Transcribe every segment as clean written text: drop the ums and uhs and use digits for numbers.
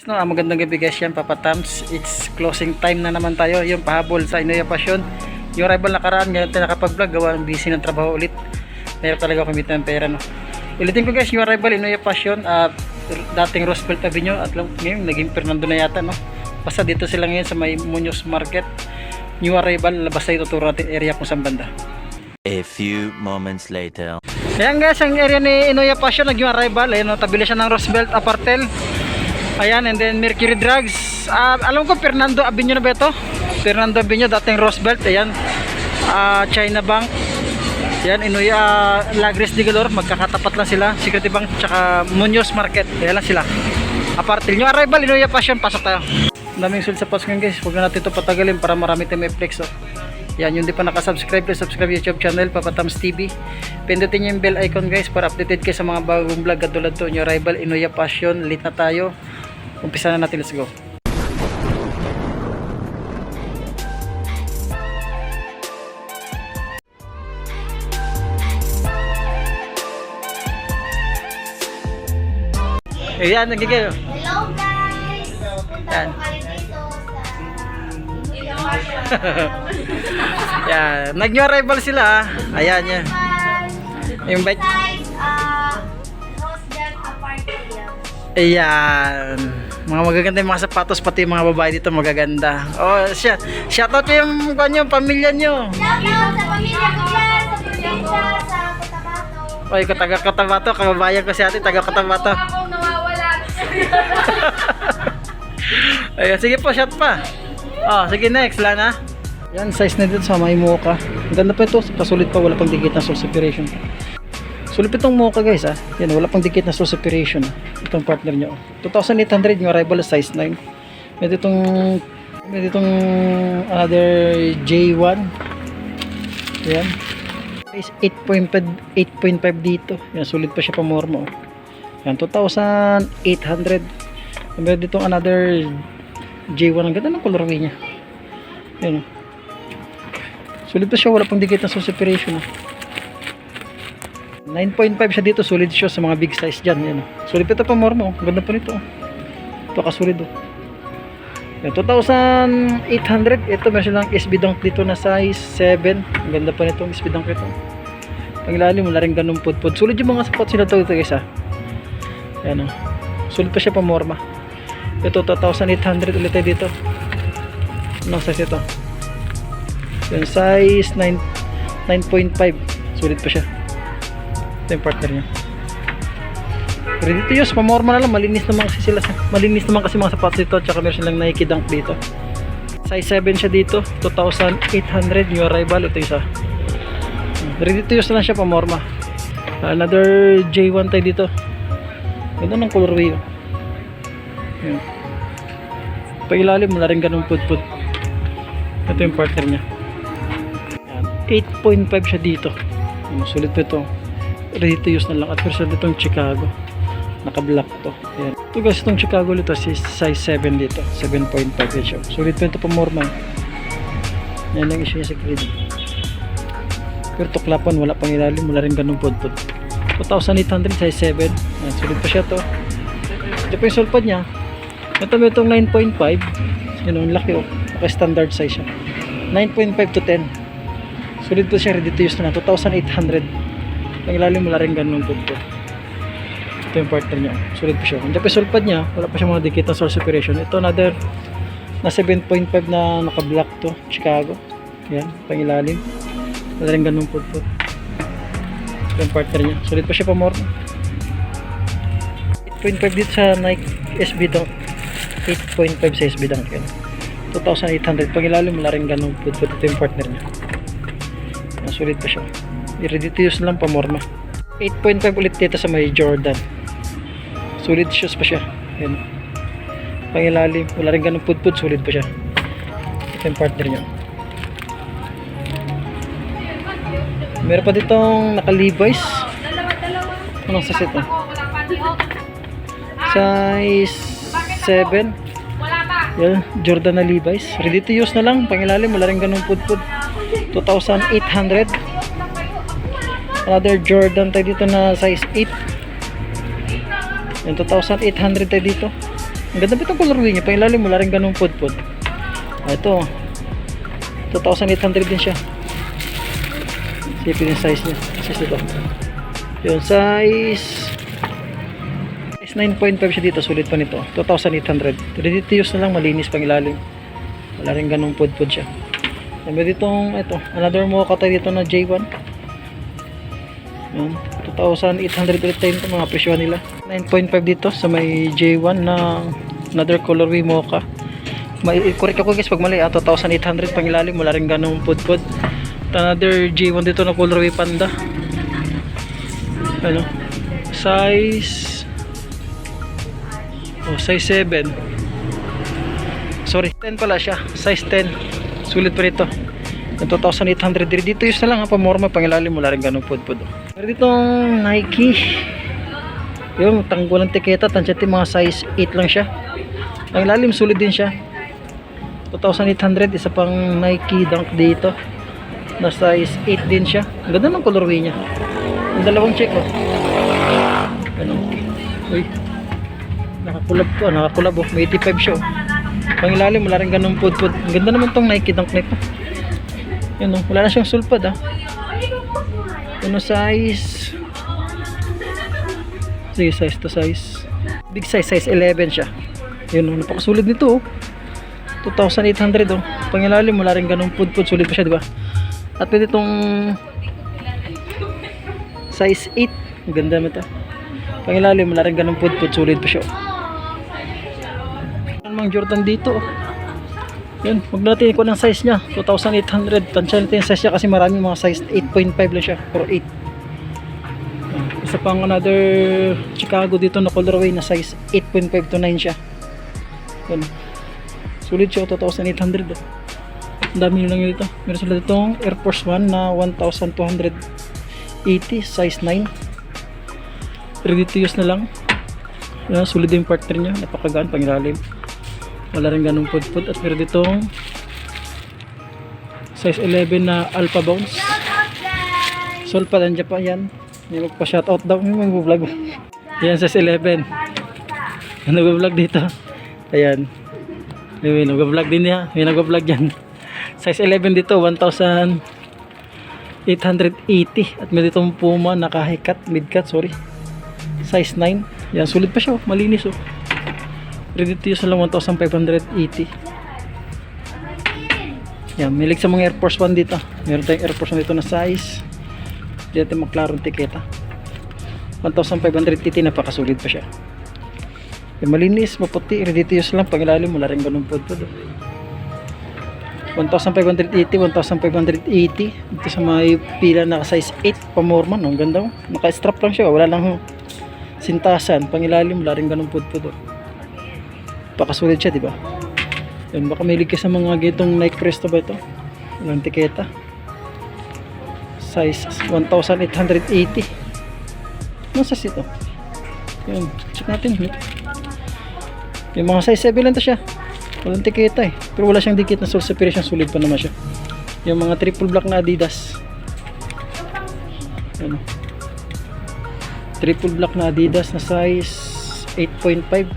No, magandang gabi guys, yan Papa Tams. It's closing time na naman tayo. Yung pahabol sa Inoya Passion. Yung rival nakaraan, ngayon tayo nakapag-vlog. Gawa ng busy ng trabaho ulit. Mayroon talaga kumita ng pera, no. Ulitin ko guys, yung rival Inoya Passion, dating Roosevelt Avenue, at ngayon naging Fernando na yata, no. Basta dito sila ngayon sa may Muñoz Market. New arrival, labas tayo tuturo natin area kung saan banda. A few moments later. Ayan guys, ang area ni Inoya Passion, nag-new arrival. Ayan, no, tabi siya ng Roosevelt Apartel. Ayan, and then Mercury Drugs. Alam ko Fernando Avenue na ba ito? Fernando Avenue, dating Roosevelt. Ayan, China Bank. Ayan, Inoya Lagres de Galor. Magkakatapat lang sila. Security Bank, tsaka Muñoz Market. Ayan lang sila. Apartil. Yung arrival, Inoya Passion. Pasok tayo. Daming sul sa post ngayon guys. Huwag na natin ito patagalin para marami tayo may flex. Yan, yung di pa nakasubscribe, please subscribe YouTube channel Papa Tams TV. Pindutin nyo yung bell icon guys para updated kayo sa mga bagong vlog katulad to. Yung rival Inoya Passion. Late na tayo. Umpisa na natin, let's go. Ayan, nagigil. Hello guys! Punta po kayo dito sa Yan, nag-new arrival sila. Ayan, yan. Invite. Roosevelt Apartel. Ayan. Mga magaganda yung mga sapatos, pati yung mga babae dito magaganda. Oh, shoutout yung pamilya nyo. Shoutout sa pamilya ko yan, sa probinsya, sa Cotabato. Oy, taga Cotabato, kababayan ko si ate, taga Cotabato. Ako nawawala. Ayan, sige po, shout pa. Oh, sige next, Lana. Yan, size na dito sa may mocha. Ang ganda pa ito, pasulit pa, wala pang dikit na soul separation. Sulit itong mocha guys, yan, wala pang dikit na soul separation. Itong partner nyo. 2,800 yung arrival size 9. May ditong another J1. Yan. Size 8.5 dito. Yan, sulit pa siya pa mormo. Yan, 2,800. May ditong another J1. Ang ganda ng colorway niya. Yan. Sulit pa siya, wala pang dikit na soul separation. 9.5 siya dito, solid siya sa mga big size dyan. Yan. Solid pa ito pa mormo. Ang ganda pa nito. Ito kasolid. Yan, 2,800. Ito meron silang SB Dunk dito na size 7. Ang ganda pa nito SB Dunk ito. Pangilalim, wala rin ganun pudpud. Solid yung mga sapat sila ito guys ha. Yan. Solid pa siya pa morma. Ito 2,800 ulit tayo dito. Anong size ito? Yan, size 9.5. Solid pa siya. Ito yung partner niya. Ready to use, pamorma na lang. Malinis naman kasi sila. Malinis naman kasi mga sapatos dito. Tsaka meron silang Nike Dunk dito. Size 7 siya dito. 2,800 new arrival. Ito isa. Ready to use na lang siya, pamorma. Another J1 tayo dito. Ganda ng colorway. Yan. Pag-ilalim, wala rin ganun pud-pud. Ito yung partner niya. 8.5 siya dito. Sulit pa ito. Ready to use na lang. At first itong Chicago. Naka-black to. Ayan. Ito guys, itong Chicago dito size 7 dito. 7.5 siya. Sulit pa ito pa morma. Yan ang issue niya sa grid. Pero tuklapan, wala pang ilalim. Wala rin ganun pud-pud. 2,800 size 7. Ayan, sulit pa siya to. Ito pa yung sulpad niya. Ito may itong 9.5. Yun ang laki oh. Naka-standard size siya. 9.5 to 10. Sulit po siya, ready to use na 2,800. Ang ilalim wala rin ganun po. Ito yung partner niya. Sulit po siya. Ang dapat sulpad niya, wala pa siya mga dikit na source separation. Ito another na 7.5 na naka-black to. Chicago. Yan, pang ilalim. Wala rin ganun po. Ito yung partner niya. Sulit pa siya pa more. 8.5 dito sa Nike SB Dunk. 8.5 sa SB Dunk. 2,800. Pang ilalim wala rin ganun po. Ito yung partner niya. Sulit pa siya. I-ready to use lang pamorma. 8.5 ulit dito sa may Jordan. Sulit shoes pa siya. Yan. Pangilalim. Wala rin ganun pudpud. Sulit pa siya. Ito yung partner niya. Meron pa ditong naka-Levi's. Anong size ito? Size 7. Yan. Jordan na Levi's. Ready to use na lang. Pangilalim. Wala rin ganun pudpud. 2,800. Another Jordan tayo dito na size 8. Yung 2,800 tayo dito. Ang ganda pa itong colorway niya. Pangilalim, wala rin ganung pudpud. Ito, 2,800 din siya. Sipin yung size niya. Size ito. Yung size 9.5 siya dito. Sulit pa nito. 2,800. Ready to use na lang. Malinis pang ilalim. Wala rin ganung pudpud siya. Sabi ditong ito. Another mocha tayo dito na J1. Yan. 2,800 ulit tayo ito. Mga presyo nila. 9.5 dito sa may J1 na another colorway mocha. Correct ako guys pag mali. 2,800 pang ilalim. Wala rin ganung pudpud. Another J1 dito na colorway panda. Ano? Size size 7. Sorry, 10 pala siya. Size 10. Sulit pa rito. 2,800 dito use na lang pamorma pangilalim wala rin ganung pudpud. Pero ditong Nike yung tanggol ng tiketa tansya mga size 8 lang siya. Pangilalim sulit din siya. 2,800 isa pang Nike Dunk dito na size 8 din siya. Ang ganda ng colorway niya. Yung dalawang check ano. Uy. Nakakulab may 85 siya. Pangilalim wala rin ganung pudpud. Ang ganda naman tong Nike Dunk nito. Yun wala na siyang sulpad Ano size? Sige, size to size. Big size, size 11 siya. Yun napakasulit nito 2,800 Pangilalim wala rin ganung pudpud. Sulit pa siya, di ba? At pwede itong size 8. Ang ganda naman ito. Pangilalim wala rin ganung pudpud. Sulit pa siya. Mang Jordan dito yan, wag natin ikuha ng size nya 2,800. Tansya natin yung size nya kasi marami mga size 8.5 lang siya or 8. Isa pang another Chicago dito na colorway na size 8.5 to 9 siya. Yan, sulit siya 2,800 ang dami lang yun dito. Meron sila ditong Air Force 1 na 1,280 size 9. Ready to use na lang. Yan, sulit din yung partner nya, napakagaan pangilalim wala rin ganung pudpud. At meron ditong size 11 na Alpha Bounce. Sulpad andyan pa yan. May magpa-shoutout daw. May mag-vlog. Yan size 11. May nag-vlog dito. Ayan. May nag-vlog din niya. May nag-vlog yan. Size 11 dito 1,880. At may ditong Puma na high cut, mid cut, sorry. Size 9. Yan, sulit pa siya. Malinis Ready to use na lang 1,580. Yan, milig sa mga Air Force 1 dito. Meron tayong Air Force 1 dito na size. Hindi natin maklarong tiketa. 1,580, napakasulit pa siya. Yan, malinis, maputi, ready to use lang. Pangilalim, wala rin ganun pudpud. 1,580, 1,580. Dito sa may pila na size 8 pamorman. Ang ganda. Naka-strap lang siya. Wala lang sintasan. Pangilalim, wala rin ganun pudpud. Pakasulit siya, di ba? Yan, baka may ka sa mga gitong Nike Presto ba ito? Walang tiketa. Size 1,880. Ano size ito? Yan, check natin. Yung mga size 7 lang ito siya. Walang tiketa pero wala siyang dikit na sole separation. Sulit pa naman siya. Yung mga triple black na Adidas. Yan. Triple black na Adidas na size 8.5.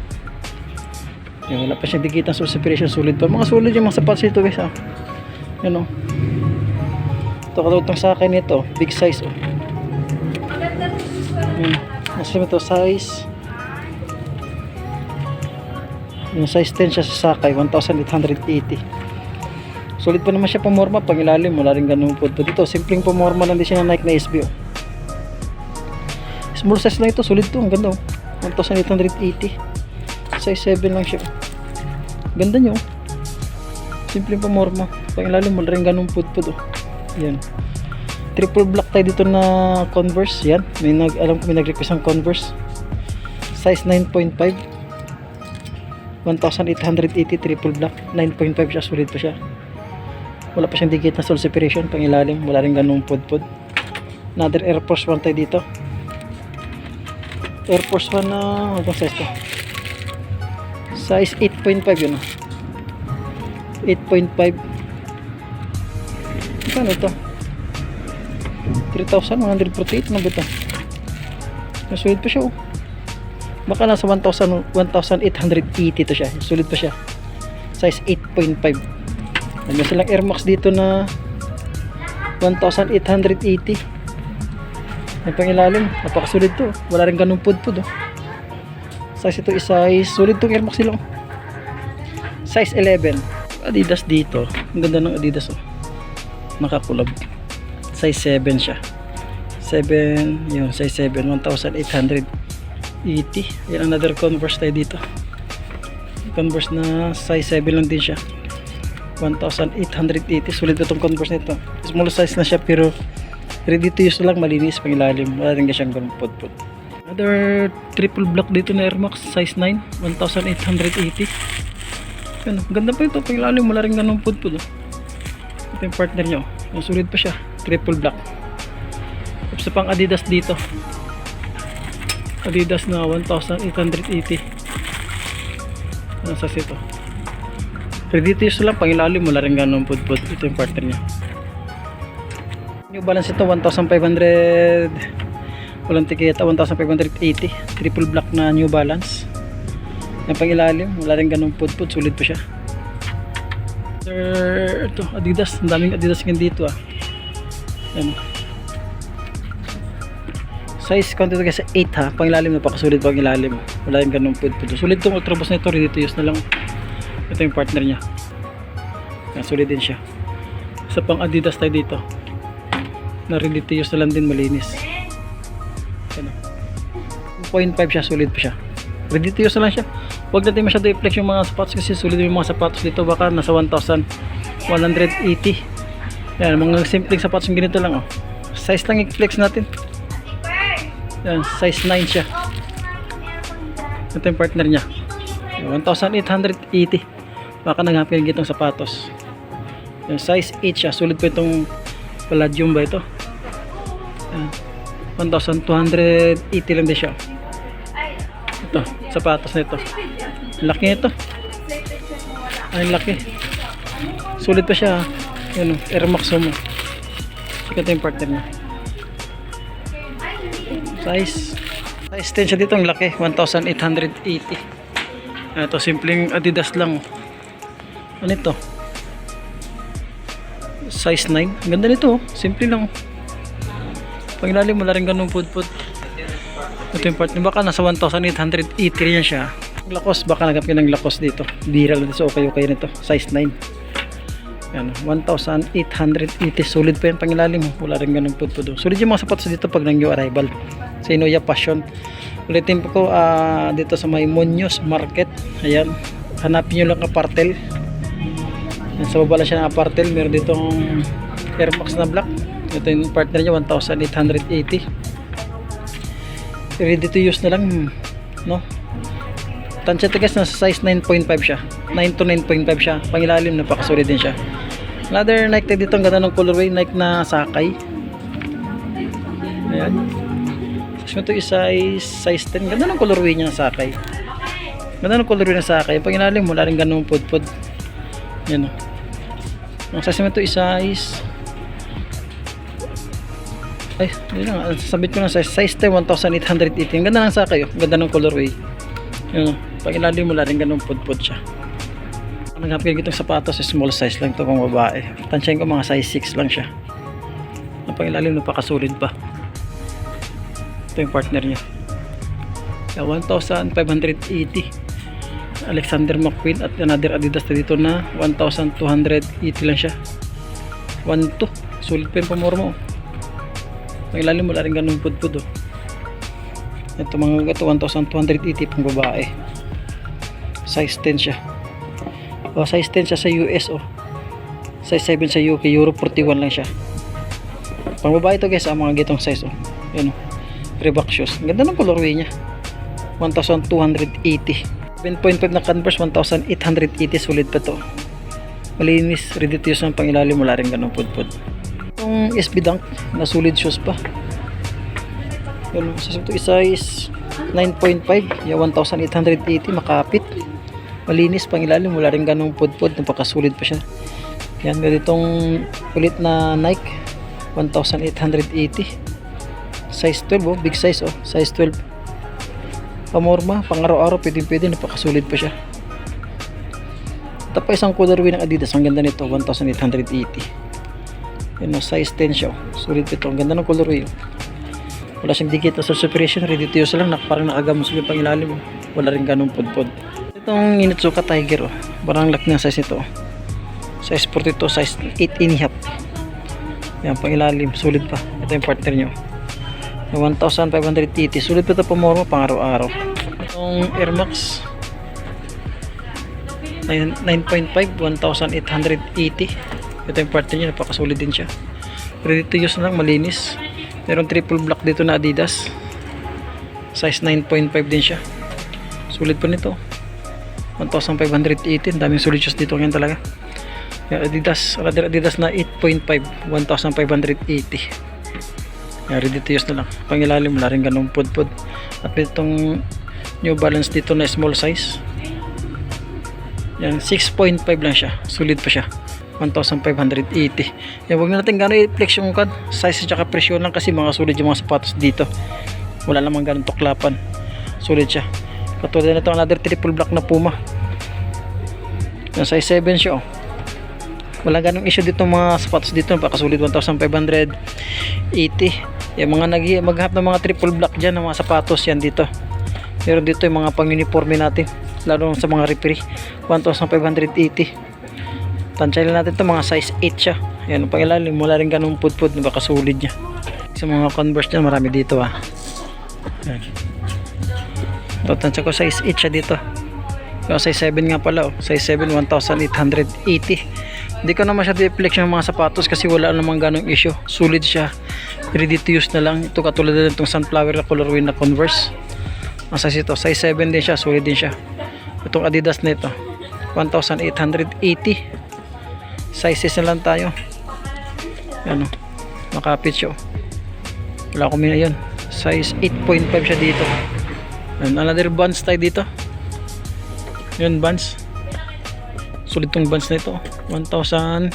Yan, wala pa siyang dikit na sole separation. Sulit pa. Mga sulit yung mga sapatos ito guys Yan ito katutang sa akin ito. Big size Yan. Nasa ito size yung size 10 siya sa Sakay 1,880. Sulit pa naman siya pamorma. Pag ilalim wala rin ganun po dito. Simpleng pamorma lang din siya na Nike na SB Small size lang ito. Sulit to. Ang ganda 1,880. Size 7 lang siya. Ganda nyo. Simpleng pamorma. Pag ilalim wala rin ganun pudpud Yan. Triple black tayo dito na Converse. Yan. Alam ko may nag-request ng Converse. Size 9.5. 1,880 triple black. 9.5 siya. Sulit pa siya. Wala pa siyang dikit na sole separation. Pang ilalim wala rin ganung pudpud. Another Air Force 1 tayo dito. Air Force 1 na anong size to? Size 8.5 yun 8.5. Ano ito? 3,148 na ba ito? Nasulit pa siya Baka nasa 1,880 to siya. Sulit pa siya. Size 8.5. Meron silang Air Max dito na 1,880. May pangilalim. Napakasulit to. Wala rin ganun pud-pud. Oh. Size ito is size. Sulit tong Air Max nila. Oh. Size 11. Adidas dito. Ang ganda ng Adidas. Oh. Nakakulab. Size 7 siya. 7. Yun. Size 7. 1,880. Yan another Converse tayo dito. Converse na size 7 lang din siya. 1,880. Sulit pa itong Converse nito. Small size na siya pero ready to use lang, malinis pang ilalim. Wala rin siyang ganun pod-pod. Another triple block dito na Air Max size 9, 1,880. Yan, ganda pa ito pang ilalim, wala rin ganun pod-pod. Ito yung partner nyo. Sulit pa siya, triple block. Tapos pang Adidas dito. Adidas na 1,880. Ano sa ito? Ready to use lang, pang ilalim, wala rin ganun pod-pod. Ito yung partner niya. New Balance ito 1,500, walang tiketa, 1,580. Triple black na New Balance. Yung pang ilalim, wala rin ganun pod-pod, sulit pa siya. Ito Adidas, ang daming Adidas ngayon dito ah. Yan. Size count ito kasi 8 ha, pang ilalim, napakasulit pang ilalim, wala rin ganun pod-pod. Sulit itong Ultra Boost na ito, ready to use na lang. Ito yung partner niya. Yan, sulit din siya. Isa pang Adidas tayo dito na ready to use na lang din, malinis. Ano, 2.5 siya, sulit pa siya. Ready to use na lang siya. Huwag natin masyado i-flex yung mga sapatos kasi sulit yung mga sapatos dito, baka nasa 1,180. Yan, mga simpleng sapatos yung ganito lang oh. Size lang i-flex natin. Yan, size 9 siya. Ito yung partner niya. 1,880. Baka naghampir gitong sapatos. Yan, size 8 siya, sulit pa itong Palladium ba ito? 1,280 lang din siya. Ito, sapatos na ito. Laki nito. Ay, laki. Sulit pa siya. Yan, Air Max mo. Ito yung partner niya. Size 10 siya dito, ang laki. 1,880. Ito, simpleng Adidas lang. Ano ito? Size 9. Ang ganda nito, oh. Simple lang. Pag ilalim, wala rin ganun pud-pud. Ito yung partner. Baka nasa 1,880 rin siya. Lacoste, baka nagap yun ng Lacoste dito. Bira lang dito. So, okay nito. Size 9. Yan, 1,880. Solid pa yan pang ilalim. Wala rin ganun pud-pud. Solid yung mga sapatos dito pag nang new arrival. Sa Inoya Passion. Ulitin po ko dito sa may Muñoz Market. Ayan. Hanapin nyo lang Apartel. Yan, sa baba lang siya ng Apartel. Meron ditong Air Max na black. Ito yung partner niya, 1,880. Ready to use na lang, no? Tansya ito guys, nasa size 9.5 siya. 9 to 9.5 siya. Pangilalim, napakasulit din siya. Another Nike tag dito, ang ganda ng colorway. Nike na sakay. Ayan. Ito is size 10. Ganda ng colorway niya na sakay. Ganda ng colorway na sakay. Pangilalim, wala rin ganun pud-pud. Yan o. Ang size naman ito is size, ay, yun lang, sabit ko na size 10, 1,880. Ang ganda ng sakay, oh. Ganda ng colorway. Yun, pag ilalim mo rin ganun pud-pud siya. Ang naghampir itong sapatos, small size lang ito pang babae. Tansyahin ko mga size 6 lang siya. Ang pag ilalim, napakasulid pa. Ito yung partner niya. 1,580. Alexander McQueen at another Adidas dito na 1,280 lang siya. 1,2. Sulit pa yung pamormo. Ang ilalim wala rin ganun pud-pud oh. Ito mga ito 1,280 pang babae. Size 10 siya. Oh, size 10 siya sa US oh. Size 7 sa UK, Euro 41 lang siya. Pang babae ito guys, ang mga gitong size oh. Yan oh. Reebok shoes. Ang ganda ng colorway niya. 1,280. 7.5 na Converse, 1,880. Sulit pa to. Malinis, ready to use ng pangilalim, wala rin ganun pud-pud. Yung SB Dunk na solid shoes pa. Yun, ito is size 9.5. Yung 1,880 makapit. Malinis pangilalim, wala rin ganun pud-pud, napakasulit pa siya. Yan, ganitong ulit na Nike 1,880. Size 12 oh, big size oh, size 12. Pamorma, pang araw-araw, pwede, napakasulit pa siya. Ito pa isang colorway ng Adidas, ang ganda nito, 1,880. Yun, size 10 siya, sulit ito, ang ganda ng colorway. Wala siyang dikit na separation, ready to use lang, parang nakagamos yung pangilalim. Wala rin ganong pudpud. Itong Initsuka Tiger, parang laki ng size nito. Size 42, size 8.5. Yan, pangilalim, sulit pa. Ito yung partner nyo. 1,580, sulit pa ito pamorma, pang araw-araw. Itong Air Max 9.5, 1,880. Ito yung partner nyo, napakasulit din siya. Ready to use na lang, malinis. Meron triple block dito na Adidas, size 9.5 din siya, sulit po nito, 1,580. Daming sulit shoes dito ngayon talaga. Yan, Adidas, rather Adidas na 8.5, 1,580. Yan, ready to use na lang, pangilalim, wala rin ganong pudpud. At itong New Balance dito na small size, yan, 6.5 lang siya, sulit pa siya, 1,580. Yan, huwag na natin gano'y i-flex yung size at presyo lang kasi mga sulit yung mga sapatos dito. Wala namang ganun tuklapan. Sulit siya. Katulad na ito, another triple black na Puma. Yung size 7 siya. Oh. Wala ganung issue dito mga sapatos dito. Pakasulit, 1,580. Yung mga maghap ng mga triple black dyan, ng mga sapatos yan dito. Pero dito yung mga pang-uniforme natin. Lalo sa mga referee. 1,580. Tansya lang natin ito, mga size 8 siya. Ayan, pag ilalim, wala rin ganung pudpud, baka sulit niya. Sa mga Converse dyan, marami dito ah. Ayan. Ito, tansya ko, size 8 siya dito. Yung size 7 nga pala, oh. Size 7, 1,880. Hindi ko na masyado i-flex yung mga sapatos kasi wala namang ganong issue. Sulit siya. Ready to use na lang. Ito katulad na itong sunflower na colorway na Converse. Ang size ito, size 7 din siya, sulit din siya. Itong Adidas na ito, 1,880. Sizes na lang tayo. Ano, makapit siya. Wala ko mina yun. Size 8.5 siya dito. And another Vans tayo dito. Yun, Vans. Sulit tong Vans na ito. 1,580.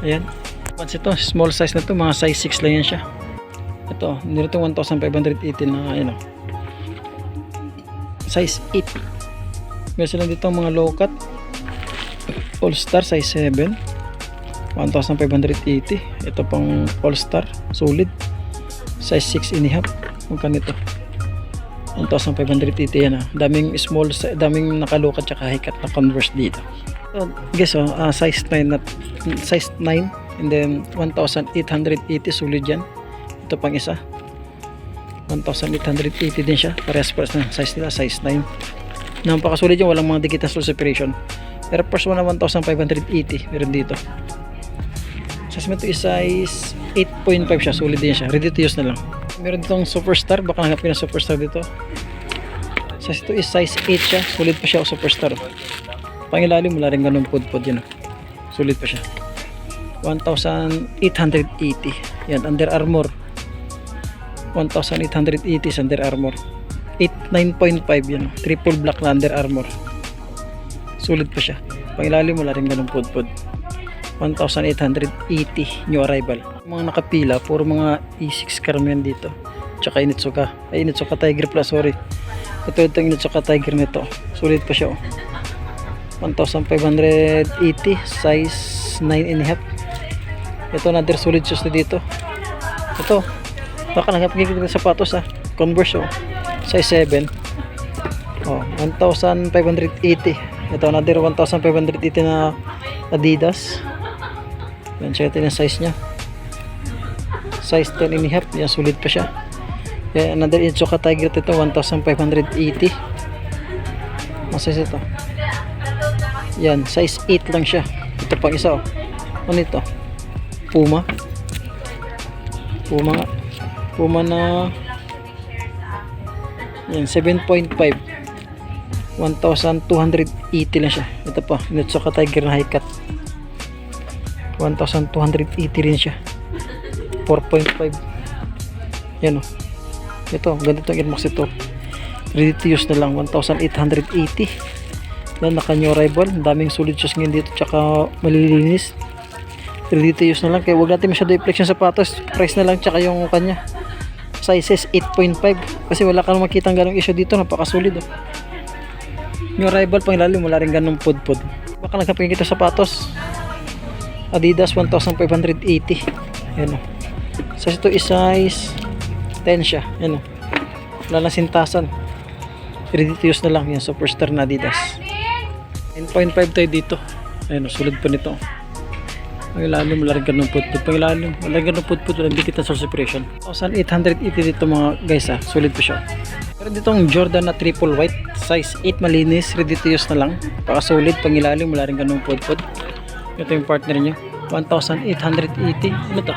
Ayan. Vans ito, small size na ito. Mga size 6 lang yan siya. Ito, nito 1,580 na ano. Size 8. Meron sila dito mga low cut All Star size 7, 1,580. Ito pang All Star solid size 6.5. Magkano ito? 1,580 yan ah. Daming small, daming nakalukat tsaka high cut na Converse dito. So, guess size 9 size 9 and then 1,880 solid yan. Ito pang isa 1,880 din siya. Parehas na size nila, size 9. Napakasulit yung walang mga dikit na sole separation. Pero first one na 1,580 meron dito. Size ito is size 8.5 siya, sulit din siya, ready to use na lang. Meron ditong Superstar, baka hanapin na Superstar dito. Size ito is size 8 siya, sulit pa siya o Superstar. Pangilalim wala rin ganun pudpud yun. Sulit pa siya. 1,880. Yan, Under Armour. 1,880 sa Under Armour. 9.5 yan, triple black na Under Armour. Sulit pa siya. Pangilalim wala rin ganun pudpud. 1,880 new arrival. Mga nakapila, puro mga E6 karamihan dito. Tsaka Initsuka. Ay, Initsuka Tiger Plus, sorry. Ito yung Initsuka Tiger nito. Sulit pa siya. 1,580 size 9.5. Ito another solid shoes na dito. Ito. Baka nagpagigil ng sapatos ah. Converse oh. Size 7. Oh, 1,580. Ito another 1,580 na Adidas. Yan, check natin yung size nya. Size 10.5. Yan, sulit pa siya. Yan, another Initsuka Tiger ito, 1,580. Ang size ito. Yan, size 8 lang siya. Ito pang isa oh. Ano ito? Puma. Puma nga. Puma na yan, 7.5. 1,280 lang siya. Ito pa, Initsuka Tiger na high cut. 1,280 rin siya. 4.5. Yan o. Ito, ganito ang Air Max ito. Ready to use na lang, 1,880. Yan, naka new arrival. Daming solid shoes ngayon dito, tsaka malilinis. Ready to use na lang, kaya huwag natin masyado i-flex yung sapatos. Price na lang, tsaka yung kanya sizes 8.5 kasi wala kang makitang ganong issue dito, napakasolid oh. Yung rival pang ilalim wala rin ganong pudpud. Baka nagkapingin kita sapatos Adidas 1580. Yan oh. Size ito is size 10 siya. Yan oh. Wala na sintasan, ready to use na lang. Yan, Superstar na Adidas 9.5 tayo dito. Ayun oh, sulit pa nito. Ang ilalim wala rin ganun putput. Pang ilalim wala rin ganun putput, walang dikit na source separation. 1,880 dito mga guys ha. Sulit pa siya. Pero ditong Jordan na triple white size 8 malinis, ready to use na lang. Paka solid, pang ilalim wala rin ganun putput. Ito yung partner niya 1,880. Ano to?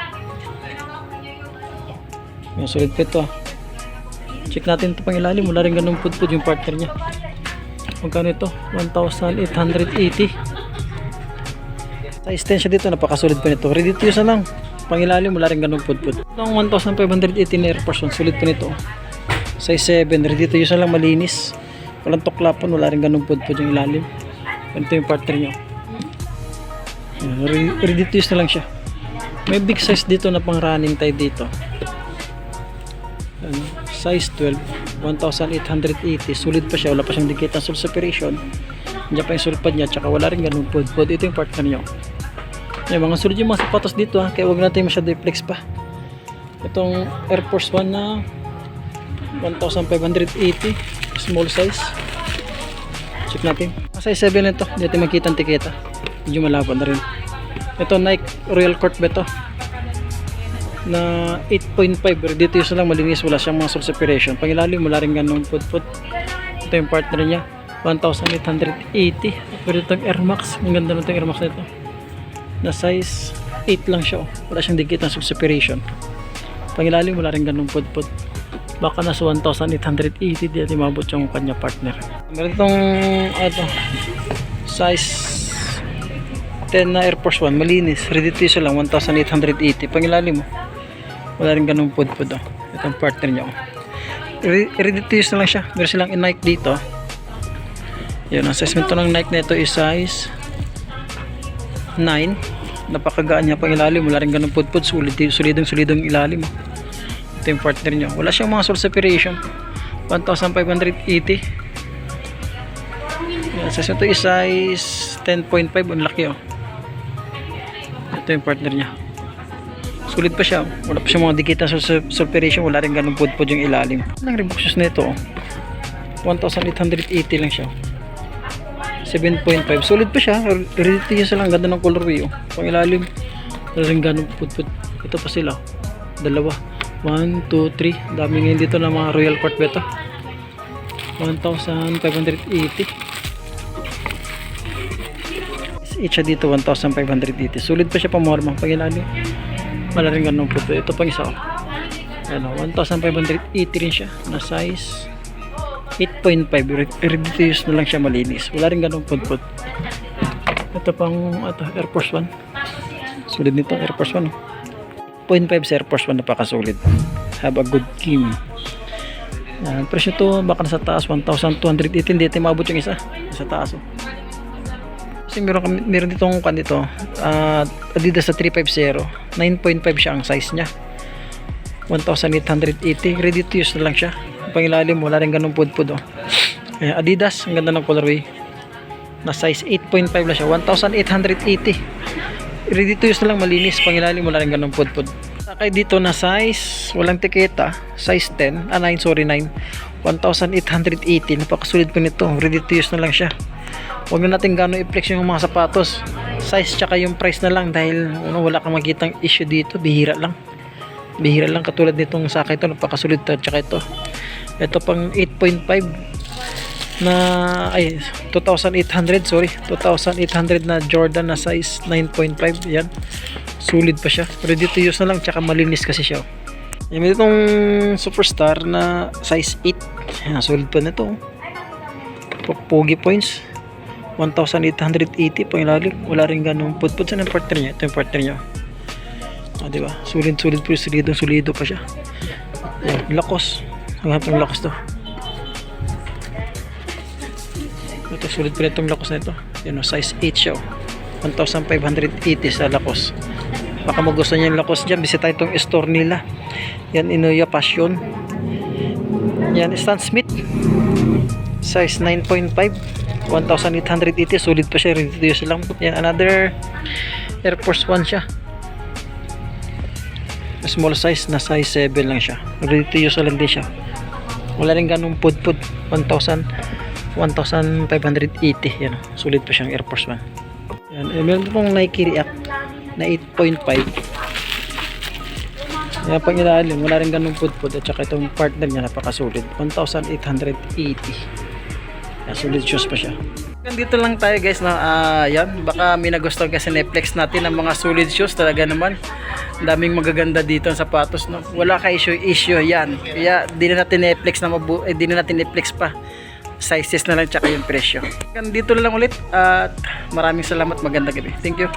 Yung sulit pa ito. Check natin ito pang ilalim, wala rin ganun putput yung partner niya. Magkano ito? 1,880. Size 10 siya dito, napakasolid pa nito. Ready to use na lang. Pangilalim, wala rin ganun pudpud. Itong 1,580 na Air Force 1, solid pa nito. Size 7, ready to use na lang, malinis. Walang tuklapon, wala rin ganun pudpud yung ilalim. Ganito yung partner nyo. Ready to use na lang siya. May big size dito na pang running tayo dito. Size 12, 1,880. Solid pa siya, wala pa siyang dikit ng source separation. Diyan pa yung sulpad niya, tsaka wala rin ganun pudpud. Ito yung partner nyo. Yung mga solid yung mga sapatos dito ha, kaya huwag natin masyado i-flex pa. Itong Air Force 1 na 1,580 small size. Check natin. Size 7 ito, hindi natin makita ang tiketa. Medyo malabo na rin. Ito Nike Royal Court ba ito na 8.5, ready to use na lang, malinis, wala siyang mga source separation. Pangilalim wala rin ganun pudpud. Ito yung partner niya 1,880. Pero itong Air Max, ang ganda na itong Air Max na ito na size 8 lang siya oh. Wala siyang dikit ng source separation. Pangilalim wala rin ganun pudpud. Baka nasa 1,880 di natin mabot yung kanya partner. Meron itong size 10 na Air Force 1, malinis, ready to use lang, 1,880. Pangilalim mo wala rin ganun pudpud oh. Itong partner niya oh. Ready to use na lang siya. Meron silang in-Nike dito. Yun, ang size nito ng Nike na ito is size 9. Napakagaan niya pang ilalim, wala rin ganun pudpud, solidong ilalim. Ito yung partner niya, wala siyang mga source separation. 1,580. Yan, size nito is size 10.5, ang laki oh. Ito yung partner niya, sulit pa siya, wala pa siyang mga dikit na source separation, wala rin ganun pudpud yung ilalim. Ang Reebok shoes na ito oh. 1,880 lang siya. 7.5, solid pa siya, ready to use lang, ganda ng colorway oh. Pang ilalim wala rin ganun pudpud. Ito pa sila, dalawa, 1, 2, 3, dami ngayon dito ng mga Royal Court beta. 1,580 each siya dito, 1,580. Solid pa siya, pamorma, pang ilalim wala rin ganun pudpud. Ito pang isa oh. Ano, 1,580 rin siya na size 8.5, ready to use na lang siya, malinis, wala rin ganun pudpud. Ito pang Air Force 1, solid nito Air Force 1 0.5 sa Air Force 1, napakasolid, have a good game. Presyo to baka nasa taas 1,280, hindi natin maabot yung isa sa taas oh. Kasi meron ditong dito Adidas sa 350, 9.5 siya ang size nya, 1,880, ready to use na lang siya. Pangilalim wala rin ganung pudpud oh. Adidas, ang ganda ng colorway na size 8.5 lang siya, 1,880, ready to use na lang, malinis, pangilalim wala rin ganung pudpud. Sakay dito na size walang tiketa, size 10, 9, 1,880, napakasulit po nito, ready to use na lang siya. Huwag na natin gano'ng i-flex yung mga sapatos, size tsaka yung price na lang, dahil wala kang makitang issue dito, bihira lang katulad nitong sakay ito, napakasulit to. Tsaka ito pang 8.5 na 2,800 na Jordan na size 9.5, yan, sulit pa siya, ready to use na lang, tsaka malinis kasi siya. Yan, itong Superstar na size 8, yan, sulit pa na ito, pogi points, 1,880 pang ilalim, wala rin ganun pudpud. Saan ang partner niya? Ito yung partner niya diba, sulit po, solido pa siya. Yan, Lacoste, hanggang itong Lacoste to. Ito, sulit pa rin itong Lacoste na ito. Yan, size 8 siya 1,580 sa Lacoste. Baka magustuhan niyo yung Lacoste dyan, bisita itong store nila Yan, Inoya Passion. Yan, Stan Smith. Size 9.5. 1,880. Solid pa siya. Ready to use lang. Yan, another Air Force 1 siya. Small size na size 7 lang siya. Ready to use lang din siya. Wala rin ganung pud-pud. 1,580. Yan, sulit pa siyang Air Force 1. Yan, meron pong Nike React na 8.5. Yan, pang ilalim, wala rin ganung pud-pud. At saka itong partner niya, napakasulit. 1,880. Yan, sulit shoes pa siya. Dito lang tayo guys na yan, baka may nagustuhan kasi Netflix natin ng mga solid shoes talaga naman. Daming magaganda dito ang sapatos, no. Wala ka issue yan. Kaya di na natin Netflix na di na natin Netflix pa. Sizes na lang tsaka yung presyo. Dito lang ulit at maraming salamat, magandang gabi. Thank you.